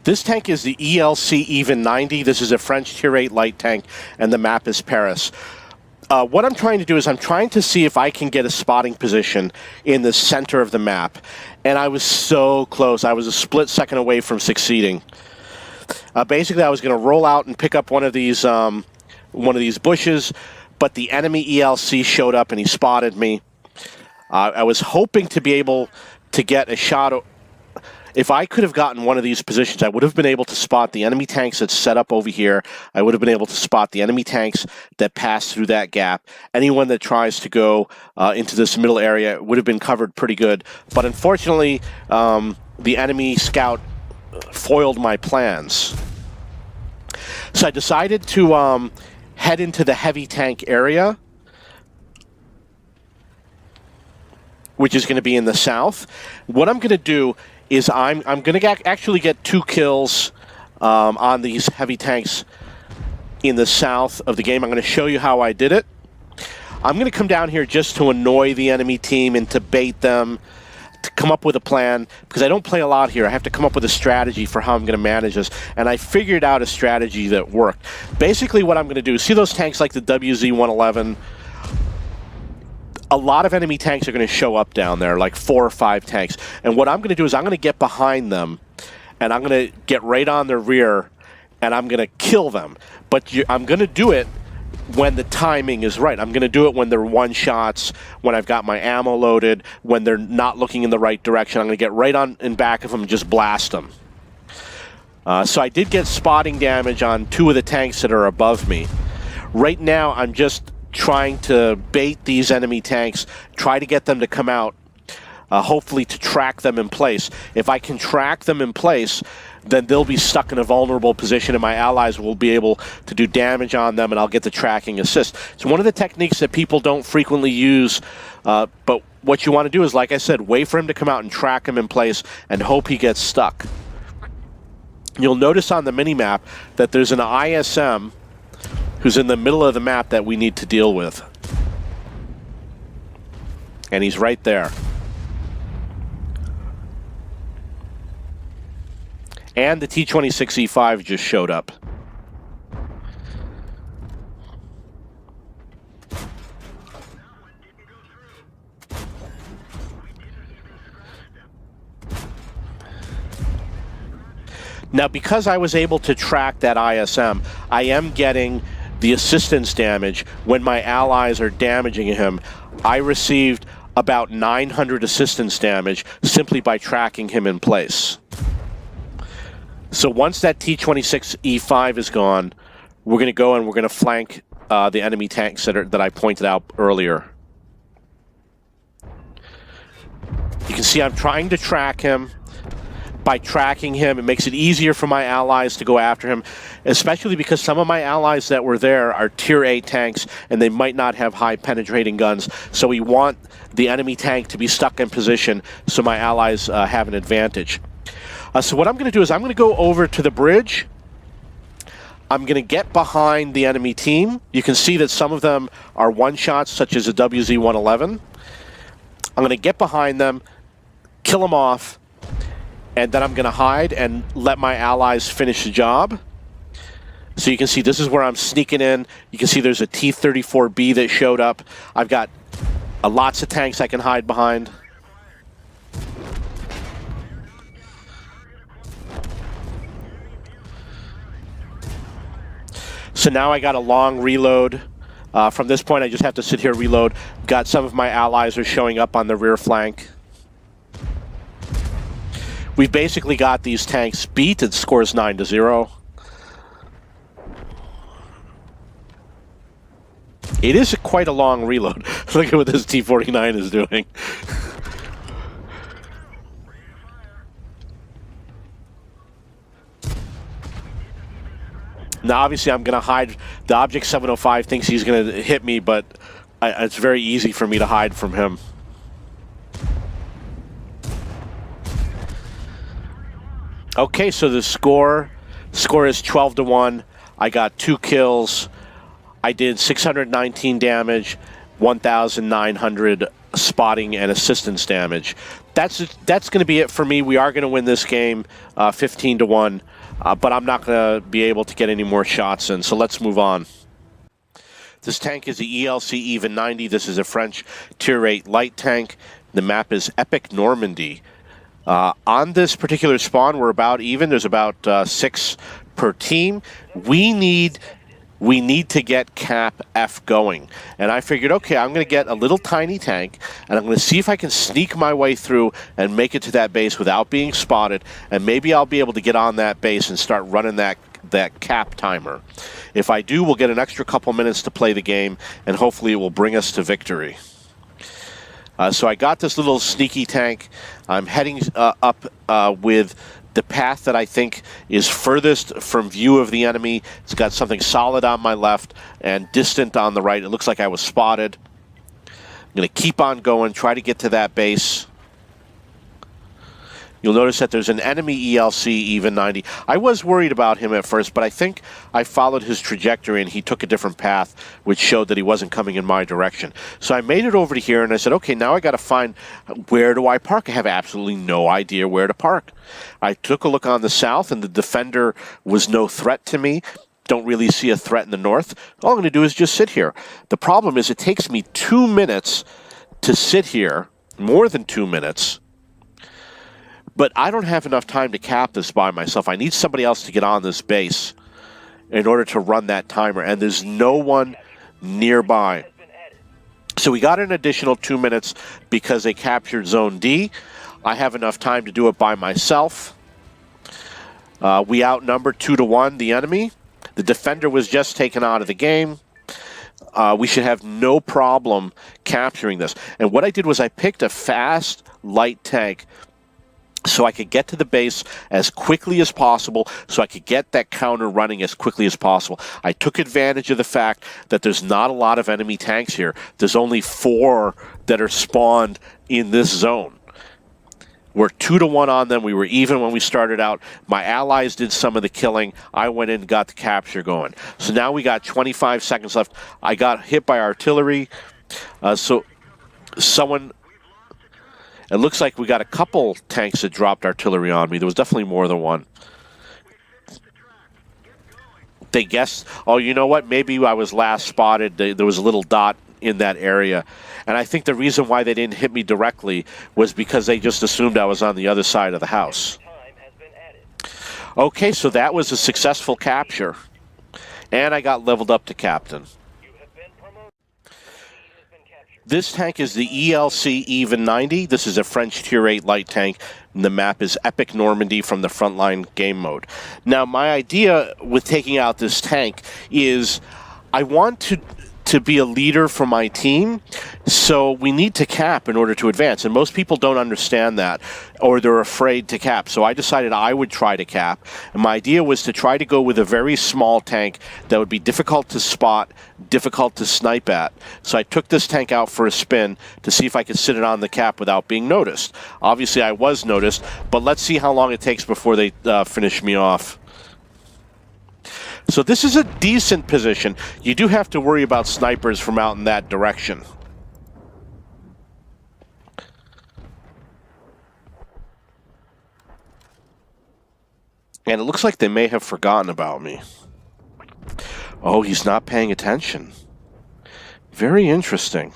This tank is the ELC Even 90. This is a French Tier 8 light tank, and the map is Paris. What I'm trying to do is I'm trying to see if I can get a spotting position in the center of the map. And I was so close. I was a split second away from succeeding. Basically, I was going to roll out and pick up one of these bushes, but the enemy ELC showed up and he spotted me. I was hoping to be able to get a shot. If I could have gotten one of these positions, I would have been able to spot the enemy tanks that's set up over here. I would have been able to spot the enemy tanks that pass through that gap. Anyone that tries to go into this middle area would have been covered pretty good. But unfortunately, the enemy scout foiled my plans. So I decided to head into the heavy tank area, which is going to be in the south. What I'm going to do is I'm going to actually get 2 kills on these heavy tanks in the south of the game. I'm going to show you how I did it. I'm going to come down here just to annoy the enemy team and to bait them, to come up with a plan, because I don't play a lot here. I have to come up with a strategy for how I'm going to manage this, and I figured out a strategy that worked. Basically what I'm going to do, see those tanks like the WZ-111? A lot of enemy tanks are going to show up down there, like 4 or 5 tanks. And what I'm going to do is I'm going to get behind them, and I'm going to get right on their rear, and I'm going to kill them. But I'm going to do it when the timing is right. I'm going to do it when they're one-shots, when I've got my ammo loaded, when they're not looking in the right direction. I'm going to get right on in back of them and just blast them. So I did get spotting damage on 2 of the tanks that are above me. Right now, I'm just trying to bait these enemy tanks, try to get them to come out, hopefully to track them in place. If I can track them in place, then they'll be stuck in a vulnerable position and my allies will be able to do damage on them and I'll get the tracking assist. It's one of the techniques that people don't frequently use, but what you want to do is, like I said, wait for him to come out and track him in place and hope he gets stuck. You'll notice on the mini-map that there's an ISM who's in the middle of the map that we need to deal with. And he's right there. And the T-26E5 just showed up. Now, because I was able to track that ISM, I am getting the assistance damage when my allies are damaging him. I received about 900 assistance damage simply by tracking him in place. So once that T-26E5 is gone, we're going to go and we're going to flank the enemy tanks that I pointed out earlier. You can see I'm trying to track him. By tracking him, it makes it easier for my allies to go after him, especially because some of my allies that were there are Tier 8 tanks, and they might not have high penetrating guns. So we want the enemy tank to be stuck in position so my allies have an advantage. So what I'm going to do is I'm going to go over to the bridge. I'm going to get behind the enemy team. You can see that some of them are one-shots, such as a WZ-111. I'm going to get behind them, kill them off, and then I'm going to hide and let my allies finish the job. So you can see this is where I'm sneaking in. You can see there's a T-34B that showed up. I've got lots of tanks I can hide behind. So now I got a long reload. From this point, I just have to sit here, reload. Got some of my allies are showing up on the rear flank. We've basically got these tanks beat. It scores 9-0. It is quite a long reload. Look at what this T-49 is doing. Now, obviously, I'm going to hide. The Object 705 thinks he's going to hit me, but it's very easy for me to hide from him. Okay, so the score is 12-1. I got 2 kills. I did 619 damage, 1,900 spotting and assistance damage. That's going to be it for me. We are going to win this game 15-1, but I'm not going to be able to get any more shots in, so let's move on. This tank is the ELC Even 90. This is a French Tier 8 light tank. The map is Epic Normandy. On this particular spawn, we're about even. There's about 6 per team. We need to get Cap F going. And I figured, okay, I'm going to get a little tiny tank, and I'm going to see if I can sneak my way through and make it to that base without being spotted, and maybe I'll be able to get on that base and start running that cap timer. If I do, we'll get an extra couple minutes to play the game, and hopefully it will bring us to victory. So I got this little sneaky tank. I'm heading up with the path that I think is furthest from view of the enemy. It's got something solid on my left and distant on the right. It looks like I was spotted. I'm going to keep on going, try to get to that base. You'll notice that there's an enemy ELC Even 90. I was worried about him at first, but I think I followed his trajectory and he took a different path, which showed that he wasn't coming in my direction. So I made it over to here and I said, okay, now I got to find where do I park? I have absolutely no idea where to park. I took a look on the south and the defender was no threat to me. Don't really see a threat in the north. All I'm going to do is just sit here. The problem is it takes me 2 minutes to sit here, more than 2 minutes. But I don't have enough time to cap this by myself. I need somebody else to get on this base in order to run that timer, and there's no one nearby. So we got an additional 2 minutes because they captured Zone D. I have enough time to do it by myself. We outnumbered 2-1 the enemy. The defender was just taken out of the game. We should have no problem capturing this. And what I did was I picked a fast, light tank so I could get to the base as quickly as possible, so I could get that counter running as quickly as possible. I took advantage of the fact that there's not a lot of enemy tanks here. There's only 4 that are spawned in this zone. We're 2-1 on them. We were even when we started out. My allies did some of the killing. I went in and got the capture going. So now we got 25 seconds left. I got hit by artillery. So someone... It looks like we got a couple tanks that dropped artillery on me. There was definitely more than one. They guessed, oh, you know what? Maybe I was last spotted. There was a little dot in that area. And I think the reason why they didn't hit me directly was because they just assumed I was on the other side of the house. Okay, so that was a successful capture. And I got leveled up to captain. This tank is the ELC Even 90. This is a French Tier 8 light tank, and the map is Epic Normandy from the frontline game mode. Now, my idea with taking out this tank is I want to be a leader for my team, so we need to cap in order to advance. And most people don't understand that, or they're afraid to cap. So I decided I would try to cap. And my idea was to try to go with a very small tank that would be difficult to spot, difficult to snipe at. So I took this tank out for a spin to see if I could sit it on the cap without being noticed. Obviously, I was noticed, but let's see how long it takes before they finish me off. So this is a decent position. You do have to worry about snipers from out in that direction. And it looks like they may have forgotten about me. Oh, he's not paying attention. Very interesting.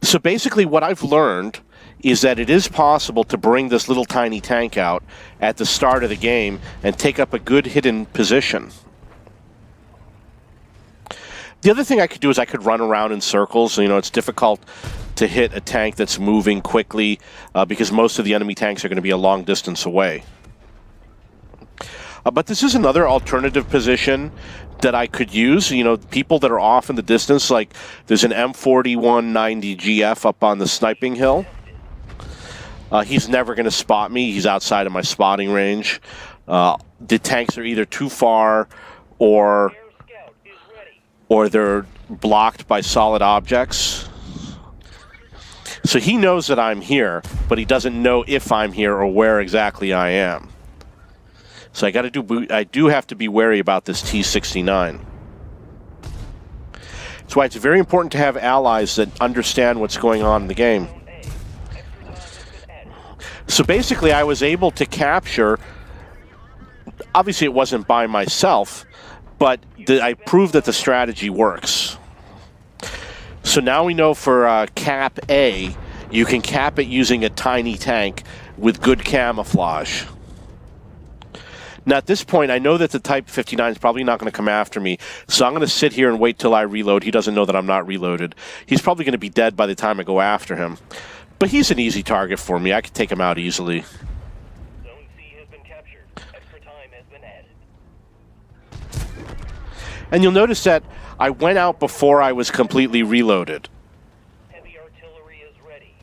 So basically what I've learned is that it is possible to bring this little tiny tank out at the start of the game and take up a good hidden position. The other thing I could do is I could run around in circles. You know, it's difficult to hit a tank that's moving quickly because most of the enemy tanks are going to be a long distance away. But this is another alternative position that I could use. You know, people that are off in the distance, like there's an M4190 GF up on the sniping hill. He's never going to spot me. He's outside of my spotting range. The tanks are either too far or they're blocked by solid objects. So he knows that I'm here, but he doesn't know if I'm here or where exactly I am. So I do have to be wary about this T-69. That's why it's very important to have allies that understand what's going on in the game. So basically, I was able to capture, obviously it wasn't by myself, but I proved that the strategy works. So now we know for Cap A, you can cap it using a tiny tank with good camouflage. Now at this point, I know that the Type 59 is probably not going to come after me, so I'm going to sit here and wait till I reload. He doesn't know that I'm not reloaded. He's probably going to be dead by the time I go after him. But he's an easy target for me. I can take him out easily. Zone C has been captured. Extra time has been added. And you'll notice that I went out before I was completely reloaded. Heavy artillery is ready.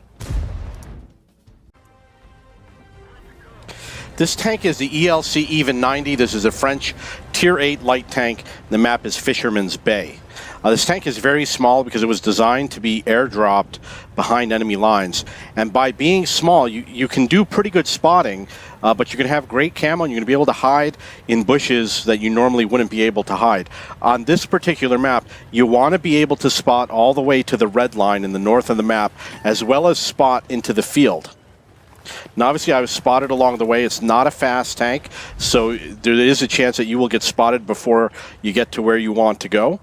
This tank is the ELC Even 90. This is a French Tier 8 light tank. The map is Fisherman's Bay. This tank is very small because it was designed to be airdropped behind enemy lines. And by being small, you can do pretty good spotting, but you're going to have great camo and you're going to be able to hide in bushes that you normally wouldn't be able to hide. On this particular map, you want to be able to spot all the way to the red line in the north of the map, as well as spot into the field. Now, obviously, I was spotted along the way. It's not a fast tank, so there is a chance that you will get spotted before you get to where you want to go.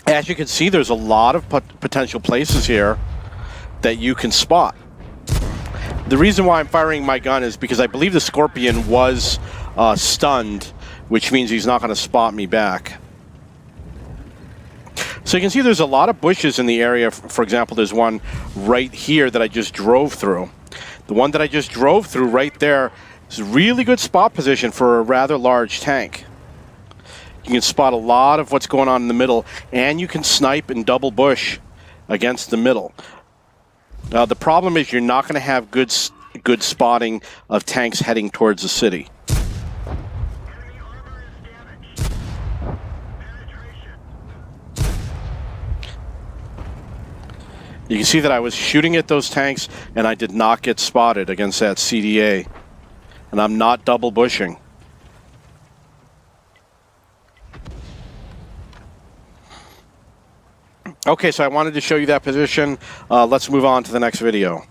As you can see, there's a lot of potential places here that you can spot. The reason why I'm firing my gun is because I believe the Scorpion was stunned, which means he's not going to spot me back. So you can see there's a lot of bushes in the area. For example, there's one right here that I just drove through. The one that I just drove through right there is a really good spot position for a rather large tank. You can spot a lot of what's going on in the middle, and you can snipe and double bush against the middle. The problem is you're not going to have good spotting of tanks heading towards the city. You can see that I was shooting at those tanks, and I did not get spotted against that CDA. And I'm not double bushing. Okay, so I wanted to show you that position. Let's move on to the next video.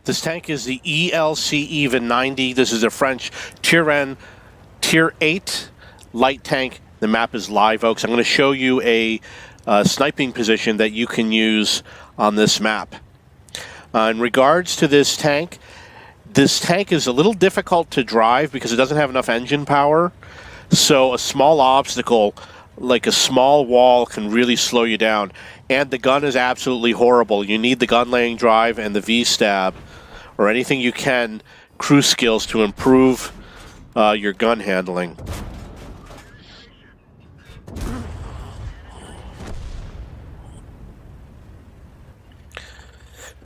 This tank is the ELC Even 90. This is a French Tier 8 light tank. The map is Live Oaks. I'm going to show you a sniping position that you can use on this map. In regards to this tank is a little difficult to drive because it doesn't have enough engine power. So a small obstacle, like a small wall, can really slow you down. And the gun is absolutely horrible. You need the gun laying drive and the V-stab, or anything you can, cruise skills to improve your gun handling.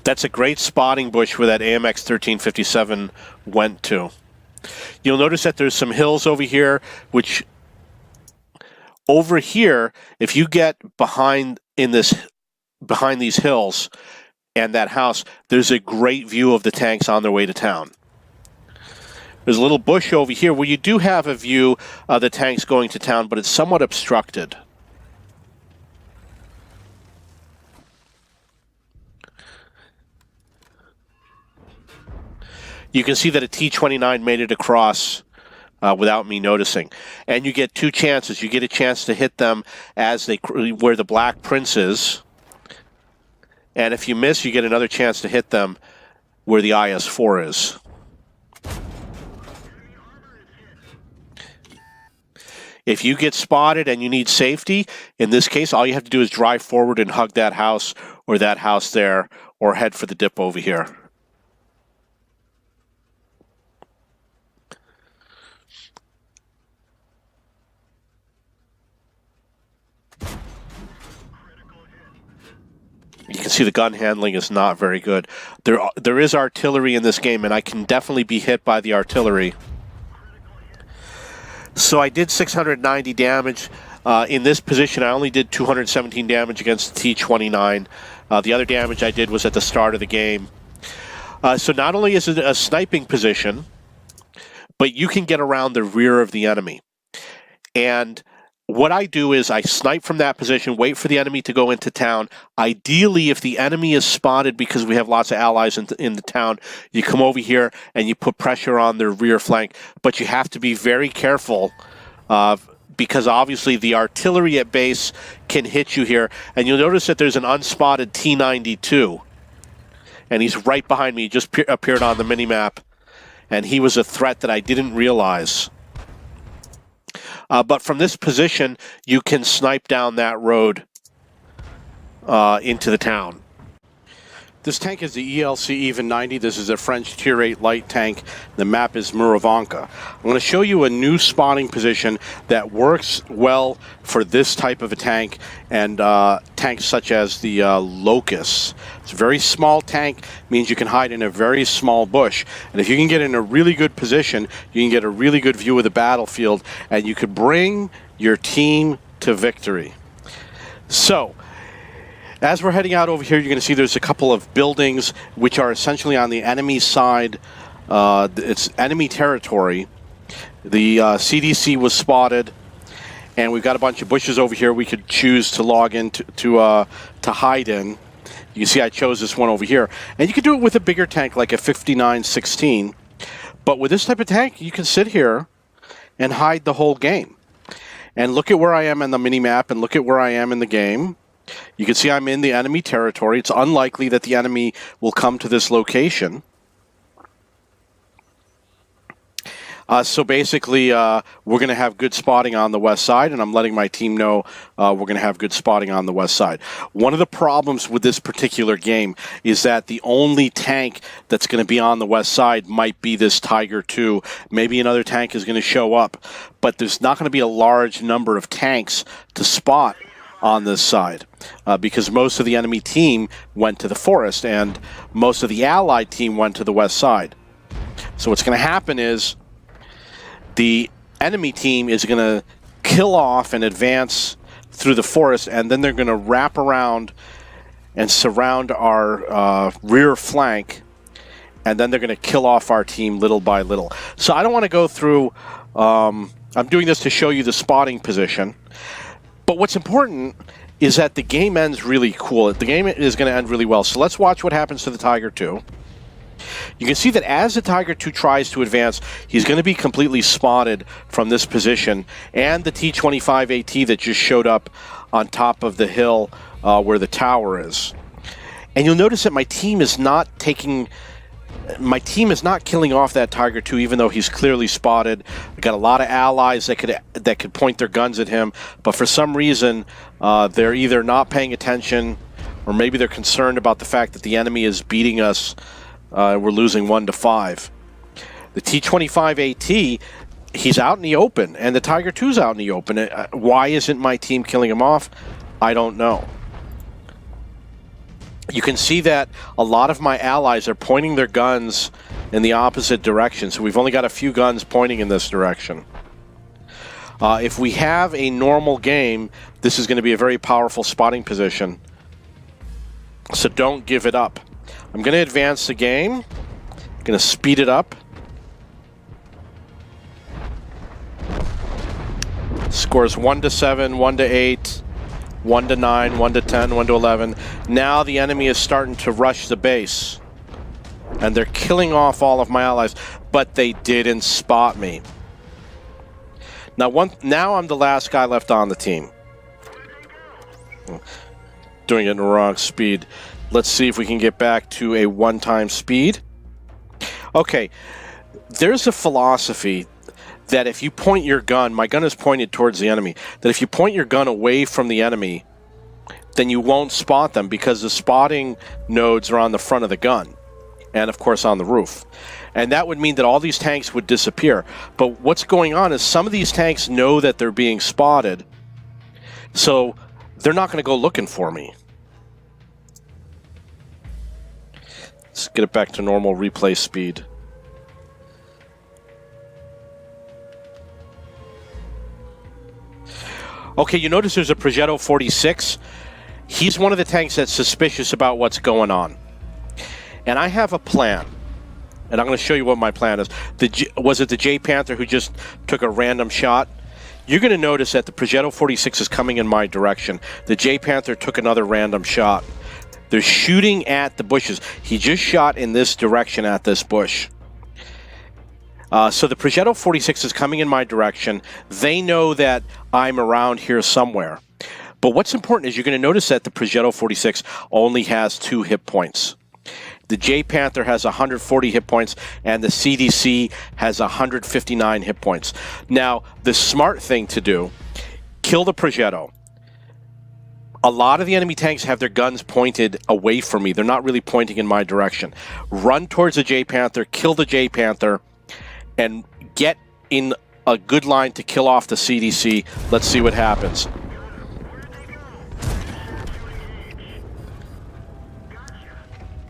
That's a great spotting bush where that AMX 1357 went to. You'll notice that there's some hills over here, which over here, if you get behind these hills and that house, there's a great view of the tanks on their way to town. There's a little bush over here where you do have a view of the tanks going to town, but it's somewhat obstructed. You can see that a T-29 made it across without me noticing. And you get two chances. You get a chance to hit them as where the black prince is. And if you miss, you get another chance to hit them where the IS-4 is. If you get spotted and you need safety, in this case, all you have to do is drive forward and hug that house or that house there, or head for the dip over here. You can see the gun handling is not very good. There is artillery in this game, and I can definitely be hit by the artillery. So I did 690 damage. In this position, I only did 217 damage against the T-29. The other damage I did was at the start of the game. So not only is it a sniping position, but you can get around the rear of the enemy. And what I do is I snipe from that position, wait for the enemy to go into town. Ideally, if the enemy is spotted because we have lots of allies in the town, you come over here and you put pressure on their rear flank. But you have to be very careful because obviously the artillery at base can hit you here. And you'll notice that there's an unspotted T-92. And he's right behind me. He just appeared on the minimap. And he was a threat that I didn't realize. But from this position, you can snipe down that road into the town. This tank is the ELC Even 90. This is a French Tier 8 light tank. The map is Muravanka. I'm going to show you a new spotting position that works well for this type of a tank and tanks such as the Locust. It's a very small tank, means you can hide in a very small bush. And if you can get in a really good position, you can get a really good view of the battlefield, and you could bring your team to victory. So, as we're heading out over here, you're going to see there's a couple of buildings which are essentially on the enemy side. It's enemy territory. The CDC was spotted, and we've got a bunch of bushes over here we could choose to log in to hide in. You see I chose this one over here. And you could do it with a bigger tank like a 5916. But with this type of tank, you can sit here and hide the whole game. And look at where I am in the mini-map and look at where I am in the game. You can see I'm in the enemy territory. It's unlikely that the enemy will come to this location. So basically, we're going to have good spotting on the west side, and I'm letting my team know we're going to have good spotting on the west side. One of the problems with this particular game is that the only tank that's going to be on the west side might be this Tiger II. Maybe another tank is going to show up, but there's not going to be a large number of tanks to spot on this side because most of the enemy team went to the forest and most of the allied team went to the west side. So what's going to happen is the enemy team is going to kill off and advance through the forest, and then they're going to wrap around and surround our rear flank, and then they're going to kill off our team little by little. So I don't want to go through I'm doing this to show you the spotting position. But what's important is that the game ends really cool. The game is going to end really well. So let's watch what happens to the Tiger II. You can see that as the Tiger II tries to advance, he's going to be completely spotted from this position. And the T-25AT that just showed up on top of the hill where the tower is. And you'll notice that my team is not killing off that Tiger II, even though he's clearly spotted. I got a lot of allies that could point their guns at him, but for some reason they're either not paying attention, or maybe they're concerned about the fact that the enemy is beating us. We're losing 1-5. The T-25AT, he's out in the open, and the Tiger II's out in the open. Why isn't my team killing him off? I don't know. You can see that a lot of my allies are pointing their guns in the opposite direction, so we've only got a few guns pointing in this direction. If we have a normal game, this is going to be a very powerful spotting position, so don't give it up. I'm going to advance the game. I'm going to speed it up. Scores 1-7, 1-8. 1-9, 1-10, 1-11. Now the enemy is starting to rush the base. And they're killing off all of my allies, but they didn't spot me. Now I'm the last guy left on the team. Doing it in the wrong speed. Let's see if we can get back to a one-time speed. Okay, there's a philosophy that if you point your gun, my gun is pointed towards the enemy, that if you point your gun away from the enemy, then you won't spot them because the spotting nodes are on the front of the gun and, of course, on the roof. And that would mean that all these tanks would disappear. But what's going on is some of these tanks know that they're being spotted, so they're not going to go looking for me. Let's get it back to normal replay speed. Okay, you notice there's a Progetto 46. He's one of the tanks that's suspicious about what's going on. And I have a plan. And I'm going to show you what my plan is. Was it the J Panther who just took a random shot? you're going to notice that the Progetto 46 is coming in my direction. The J Panther took another random shot. They're shooting at the bushes. He just shot in this direction at this bush. So the Progetto 46 is coming in my direction. They know that I'm around here somewhere. But what's important is you're going to notice that the Progetto 46 only has 2 hit points. The J Panther has 140 hit points, and the CDC has 159 hit points. Now, the smart thing to do, kill the Progetto. A lot of the enemy tanks have their guns pointed away from me. They're not really pointing in my direction. Run towards the J Panther, kill the J Panther, and get in a good line to kill off the CDC. Let's see what happens.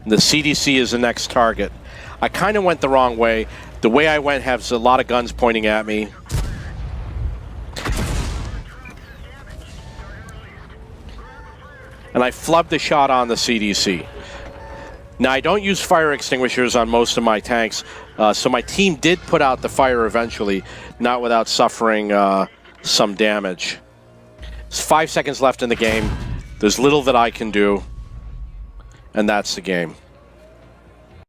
The CDC is the next target. I kind of went the wrong way. The way I went has a lot of guns pointing at me. And I flubbed the shot on the CDC. Now, I don't use fire extinguishers on most of my tanks, so my team did put out the fire eventually, not without suffering some damage. There's 5 seconds left in the game. There's little that I can do, and that's the game.